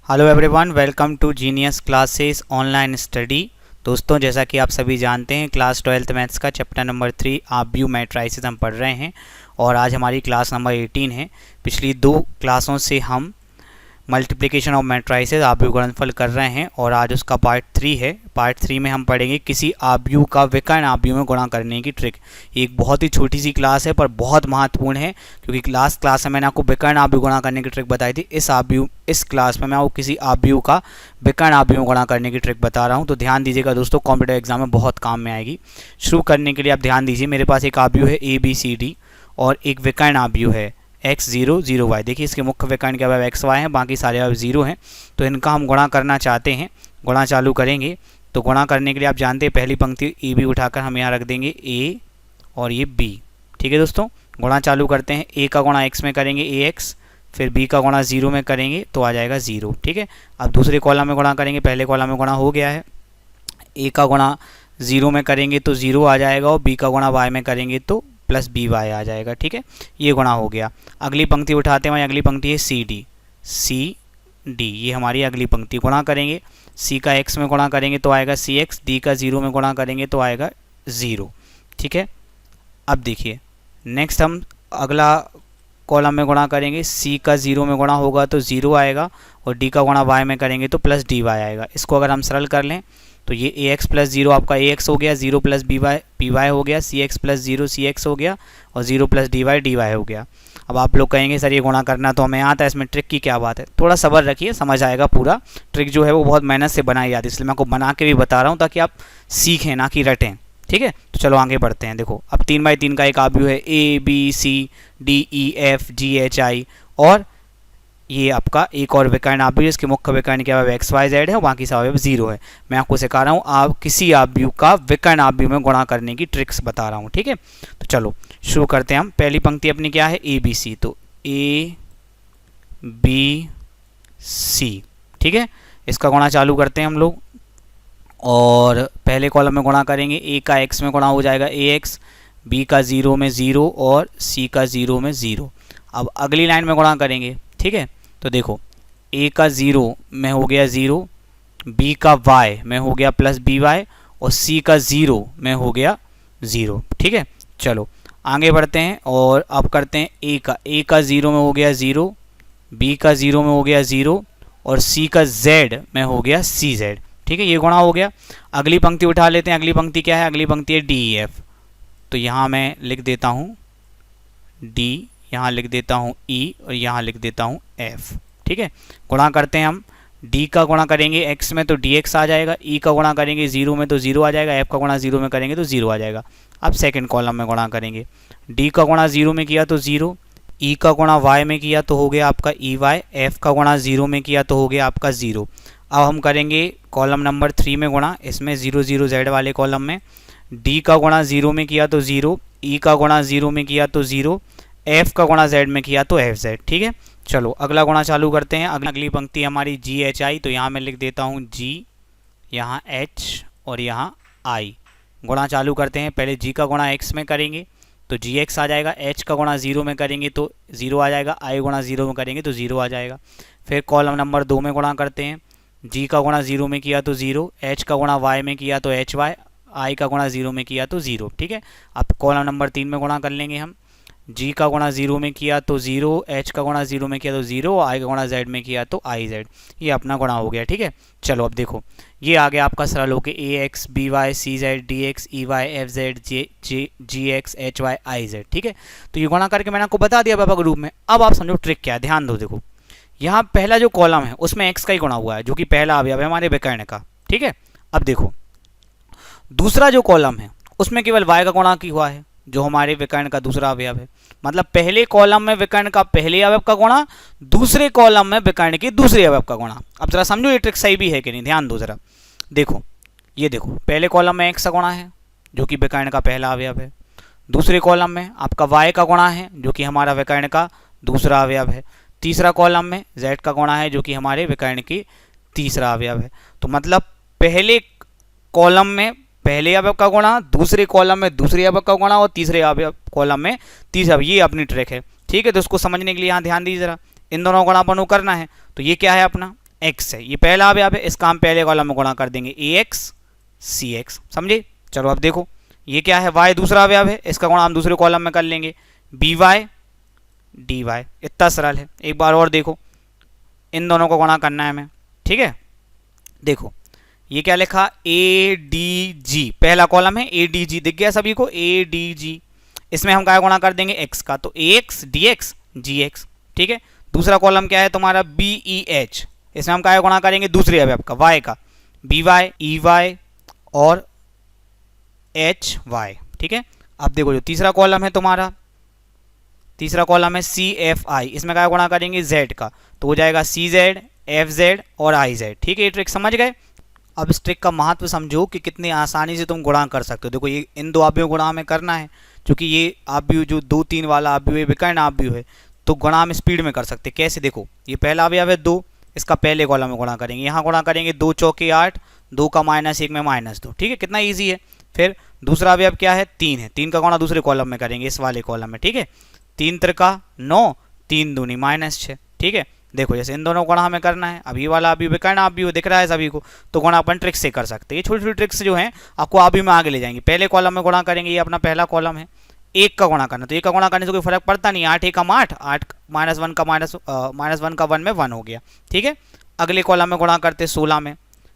Hello everyone, welcome to Genius classes online study. दोस्तों, जैसा कि आप सभी जानते हैं, क्लास 12th मैथ्स का चैप्टर नंबर 3 आब्यू मैट्राइसेस हम पढ़ रहे हैं और आज हमारी क्लास नंबर 18 है। पिछली दो क्लासों से हम मल्टीप्लिकेशन ऑफ मैट्राइसेस आब्यू गुणनफल कर रहे हैं और आज उसका पार्ट 3 है। पार्ट 3 में हम पढ़ेंगे किसी आब्यू का विकर्ण आब्यू में गुणा करने की ट्रिक। एक बहुत ही छोटी सी क्लास है पर बहुत महत्वपूर्ण है, क्योंकि लास्ट क्लास में मैंने आपको विकर्ण आब्यू गुणा करने की ट्रिक बताई थी। इस क्लास में मैं आपको किसी आब्यू का विकर्ण आब्यू में गुणा करने की ट्रिक बता रहा हूँ। तो ध्यान दीजिएगा दोस्तों, कॉम्पिटिटिव एग्जाम में बहुत काम में आएगी। शुरू करने के लिए आप ध्यान दीजिए, मेरे पास एक आब्यू है ABCD और एक विकर्ण आब्यू है x0 0y। देखिए, इसके मुख्य विकर्ण के अवयव xy हैं, बाकी सारे अवयव 0 हैं। तो इनका हम गुणा करना चाहते हैं। गुणा चालू करेंगे तो गुणा करने के लिए आप जानते हैं पहली पंक्ति AB उठाकर हम यहाँ रख देंगे A और ये B। ठीक है दोस्तों, गुणा चालू करते हैं। A का गुणा x में करेंगे AX, फिर B का गुणा 0 में करेंगे तो आ जाएगा 0। ठीक है, अब दूसरे कॉलम में गुणा करेंगे। पहले कॉलम में गुणा हो गया है, A का गुणा 0 में करेंगे तो 0 आ जाएगा और B का गुणा y में करेंगे तो प्लस BY आ जाएगा। ठीक है, ये गुणा हो गया। अगली पंक्ति उठाते हैं, अगली पंक्ति है CD, ये हमारी अगली पंक्ति। गुणा करेंगे, C का x में गुणा करेंगे तो आएगा CX, D का 0 में गुणा करेंगे तो आएगा 0। ठीक है, अब देखिए नेक्स्ट हम अगला कॉलम में गुणा करेंगे। C का 0 में गुणा होगा तो 0 आएगा और D का गुणा y में करेंगे तो प्लस DY आएगा। इसको अगर हम सरल कर लें तो ये AX प्लस 0 आपका AX हो गया, 0 प्लस BY हो गया, CX प्लस 0 CX हो गया और 0 प्लस DY हो गया। अब आप लोग कहेंगे सर ये गुणा करना तो हमें आता है, इसमें ट्रिक की क्या बात है। थोड़ा सब्र रखिए, समझ आएगा पूरा। ट्रिक जो है वो बहुत मेहनत से बनाई जाती है, इसलिए मैं आपको बना के भी बता रहा हूँ ताकि आप सीखें ना कि रटें। ठीक है, तो चलो आगे बढ़ते हैं। देखो, अब 3x3 का एक आब्यू है ABCDEFGHI और ये आपका एक और विकर्ण आब्यू है। इसके मुख्य विकर्ण के अवयव XYZ है और बाकी सब अवयव 0 है। मैं आपको सिखा रहा हूँ आप किसी आब्यू का विकर्ण आब्यू में गुणा करने की ट्रिक्स बता रहा हूँ। ठीक है, तो चलो शुरू करते हैं हम। पहली पंक्ति अपनी क्या है ABC, तो ABC। ठीक है, इसका गुणा चालू करते हैं हम लोग और पहले कॉलम में गुणा करेंगे। A का x में गुणा हो जाएगा AX, B का 0 में 0 और C का 0 में 0। अब अगली लाइन में गुणा करेंगे। ठीक है, तो देखो A का 0 में हो गया 0, B का y में हो गया प्लस BY और C का 0 में हो गया 0। ठीक है, चलो आगे बढ़ते हैं और अब करते हैं A का 0 में हो गया 0, B का 0 में हो गया 0 और C का Z में हो गया CZ। ठीक है, ये गुणा हो गया। अगली पंक्ति उठा लेते हैं। अगली पंक्ति क्या है? अगली पंक्ति है DEF। तो यहाँ मैं लिख देता हूँ D, यहाँ लिख देता हूँ E और यहाँ लिख देता हूँ F। ठीक है, गुणा करते हैं हम। D का गुणा करेंगे x में तो dx आ जाएगा, E का गुणा करेंगे 0 में तो 0 आ जाएगा, F का गुणा 0 में करेंगे तो 0 आ जाएगा। अब सेकंड कॉलम में गुणा करेंगे। D का गुणा 0 में किया तो 0, E का गुणा y में किया तो हो गया आपका EY, F का गुणा 0 में किया तो हो गया आपका 0। अब हम करेंगे कॉलम नंबर 3 में गुणा, इसमें 0 0 Z वाले कॉलम में। D का गुणा 0 में किया तो 0, E का गुणा 0 में किया तो 0, F का गुणा Z में किया तो FZ। ठीक है, चलो अगला गुणा चालू करते हैं। अगली पंक्ति हमारी GHI, तो यहाँ मैं लिख देता हूँ G, यहाँ H और यहाँ I। गुणा चालू करते हैं। पहले G का गुणा x में करेंगे तो GX आ जाएगा, H का गुणा 0 में करेंगे तो 0 आ जाएगा, I गुणा 0 में करेंगे तो 0 आ जाएगा। फिर कॉलम नंबर 2 में गुणा करते हैं। G का गुणा 0 में किया तो 0, H का गुणा y में किया तो HY, I का गुणा 0 में किया तो 0। ठीक है, अब कॉलम नंबर 3 में गुणा कर लेंगे हम। G का गुणा 0 में किया तो 0, H का गुणा 0 में किया तो 0, I का गुणा Z में किया तो IZ। ये अपना गुणा हो गया। ठीक है, चलो अब देखो ये आ गया आपका सरल होके AX BY CZ DX EY FZ GX HY IZ। ठीक है, तो ये गुणा करके मैंने आपको बता दिया व्यापक रूप में। अब आप समझो ट्रिक क्या है, ध्यान दो। देखो यहाँ पहला जो कॉलम है उसमें x का ही गुणा हुआ है, जो कि पहला अवयव है हमारे विकर्ण का। ठीक है, अब देखो दूसरा जो कॉलम है उसमें केवल y का गुणा की हुआ है, जो हमारे विकर्ण का दूसरा अवयव है। मतलब पहले कॉलम में विकर्ण का पहले अवयव का गुणा, दूसरे कॉलम में विकर्ण के दूसरे अवयव का गुणा। अब जरा समझो ये ट्रिक सही भी है कि नहीं, ध्यान दो जरा। देखो ये देखो, पहले कॉलम में x का गुणा है जो कि विकर्ण का पहला अवयव है, दूसरे कॉलम में आपका y का गुणा है जो कि हमारा विकर्ण का दूसरा अवयव है, तीसरा कॉलम में z का गुणा है जो कि हमारे विकर्ण की तीसरा अवयव है। तो मतलब पहले कॉलम में पहले अवयव का गुणा, दूसरे कॉलम में दूसरे अवयव का गुणा और तीसरे अवयव कॉलम में तीसरा। ये अपनी ट्रिक है। ठीक है, तो उसको समझने के लिए यहाँ ध्यान दीजिए जरा। इन दोनों गुणापन को करना है तो ये क्या है अपना एक्स है, ये पहला अवयव है, इसका हम पहले कॉलम में गुणा कर देंगे ए एक्स सी एक्स, समझे। चलो अब देखो ये क्या है, वाई दूसरा अवयव है, इसका गुणा हम दूसरे कॉलम में कर लेंगे बी वाई डी वाई, इतना सरल है। एक बार और देखो, इन दोनों को गुणा करना है हमें, ठीक है। देखो ये क्या लिखा, ए डी जी, पहला कॉलम है ए डी जी, दिख गया सभी को, ए डी जी। इसमें हम क्या गुणा कर देंगे एक्स का, तो ए एक्स डी एक्स जी एक्स, ठीक है। दूसरा कॉलम क्या है तुम्हारा बी ई एच, इसमें हम क्या गुणा करेंगे दूसरे अवयव का वाई का, बी वाई ई वाई और एच वाई, ठीक है। अब देखो जो तीसरा कॉलम है तुम्हारा, तीसरा कॉलम है सी एफ आई, इसमें क्या गुणा करेंगे जेड का, तो हो जाएगा सी जेड एफ जेड और आई जेड, ठीक है। ये ट्रिक समझ गए। अब इस ट्रिक का महत्व समझो कि कितनी आसानी से तुम गुणा कर सकते हो। देखो ये इन दो अवयव गुणा हमें करना है, क्योंकि ये अवयव जो 2 3 वाला अवयव है विकर्ण अवयव है, तो गुणा हम स्पीड में कर सकते हैं। कैसे, देखो ये पहला अवयव है 2, इसका पहले कॉलम में गुणा करेंगे, यहाँ गुणा करेंगे 2 चौके 8, 2 का -1 में -2, ठीक है, कितना ईजी है। फिर दूसरा अवयव क्या है 3 है, 3 का गुणा दूसरे कॉलम में करेंगे, इस वाले कॉलम में, ठीक है। 3 त्रिका 9, 3 दूनी -6, ठीक है। देखो जैसे इन दोनों गुणा हमें करना है, अब ये वाला अभी विकर्ण अवयव दिख रहा है सभी को, तो गुणा अपन ट्रिक से कर सकते हैं। ये छोटी छोटी ट्रिक्स जो हैं आपको अभी में आगे ले जाएंगे। पहले कॉलम में गुणा करेंगे, ये अपना पहला कॉलम है, 1 का गुणा करना, तो 1 का गुणा करने से कोई फर्क पड़ता नहीं, 8 1 8, 8 -1 का -1 का 1 में 1 हो गया, ठीक है। अगले कॉलम में गुणा करते 16 में,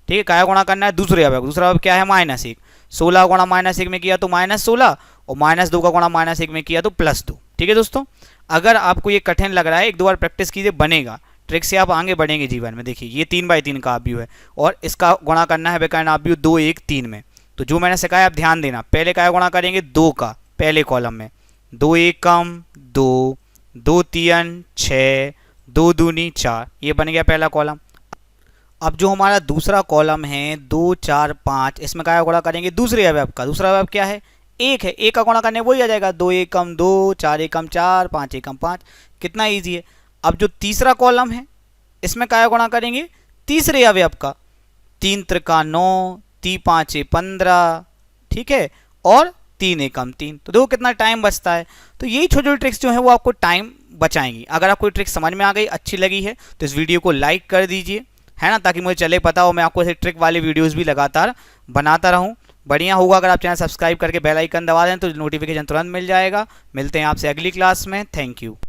ठीक है। क्या गुणा करना है दूसरे अवयव, दूसरा अवयव क्या है -1, 16 गुणा -1 में किया तो -16 और -2 का गुणा -1 में किया तो +2, ठीक है दोस्तों। अगर आपको ये कठिन लग रहा है, 1 2 बार प्रैक्टिस कीजिए, बनेगा, ट्रिक से आप आगे बढ़ेंगे जीवन में। देखिए ये 3/3 का अवयव है और इसका गुणा करना है विकर्ण अवयव 2 1 3 में, तो जो मैंने सिखाया आप ध्यान देना। पहले क्या गुणा करेंगे 2 का, पहले कॉलम में 2 1 कम 2, 2 3 6, 2 दूनी 4, ये बन गया पहला कॉलम। अब जो हमारा दूसरा कॉलम है 2 4 5, इसमें क्या गुणा करेंगे दूसरे अवयव का, दूसरा अवयव क्या है 1 है, 1 का गुणा करने वही आ जाएगा, 2 1 कम 2, 4 1 कम 4, 5 1 कम 5, कितना ईजी है। अब जो तीसरा कॉलम है इसमें क्या गुणा करेंगे तीसरे अवयव का, 3 त्रिका 9, 3 5 15, ठीक है, और 3 1 कम 3, तो देखो कितना टाइम बचता है। तो यही छोटी छोटी ट्रिक्स जो है वो आपको टाइम बचाएंगी। अगर आपको ट्रिक समझ में आ गई, अच्छी लगी है, तो इस वीडियो को लाइक कर दीजिए, है ना, ताकि मुझे चले पता हो मैं आपको ऐसे ट्रिक वाले वीडियोस भी लगातार बनाता रहूं। बढ़िया होगा अगर आप चैनल सब्सक्राइब करके बेल आइकन दबा दें, तो नोटिफिकेशन तुरंत मिल जाएगा। मिलते हैं आपसे अगली क्लास में, थैंक यू।